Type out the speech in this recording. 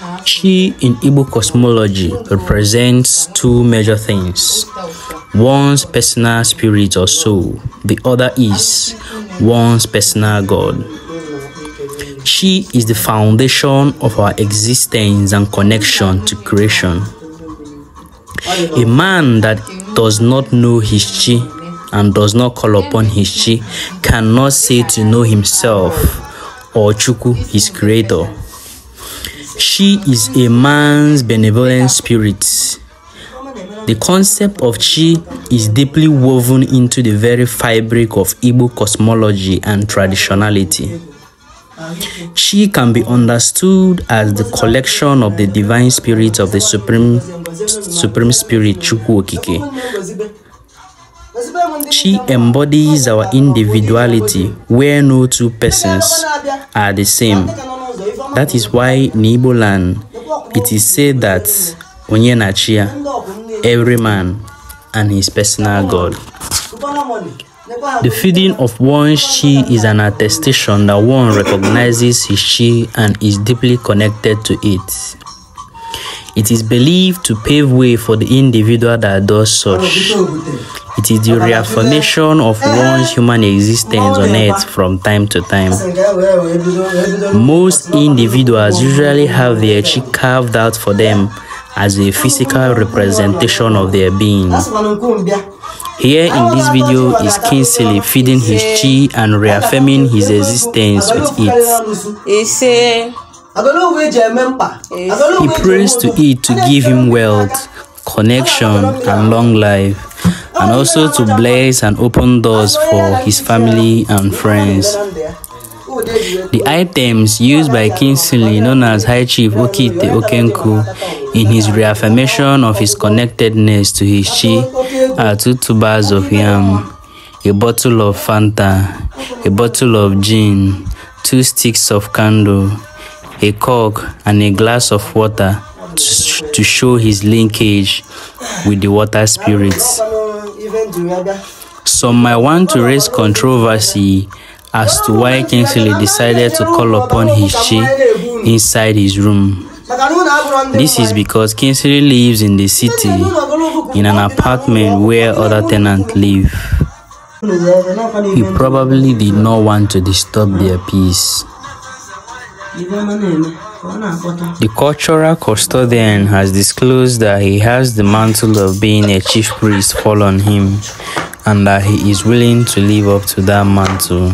Chi in Igbo cosmology represents two major things: one's personal spirit or soul, the other is one's personal God. Chi is the foundation of our existence and connection to creation. A man that does not know his Chi and does not call upon his Chi cannot say to know himself or Chukwu, his creator. Chi is a man's benevolent spirit. The concept of Chi is deeply woven into the very fabric of Igbo cosmology and traditionality. Chi can be understood as the collection of the divine spirit of the supreme spirit Chukwu Okike. Chi embodies our individuality, where no two persons are the same. That is why in Igbo land, it is said that Onye na Chia, Everyman, and his personal God. The feeding of one's Chi is an attestation that one recognizes his Chi and is deeply connected to it. It is believed to pave way for the individual that does such. It is the re-affirmation of one's human existence on earth from time to time. Most individuals usually have their Chi carved out for them as a physical representation of their being. Here in this video is Kingsley feeding his Chi and reaffirming his existence with it. He prays to it to give him wealth, connection, and long life, and also to bless and open doors for his family and friends. The items used by Kingsley, known as High Chief Okite Okenku, in his reaffirmation of his connectedness to his Chi are 2 tubers of yam, a bottle of Fanta, a bottle of gin, 2 sticks of candle, a cork, and a glass of water to show his linkage with the water spirits. Some might want to raise controversy as to why Kingsley decided to call upon his Chi inside his room. This is because Kingsley lives in the city in an apartment where other tenants live. He probably did not want to disturb their peace. The cultural custodian has disclosed that he has the mantle of being a chief priest fall on him, and that he is willing to live up to that mantle.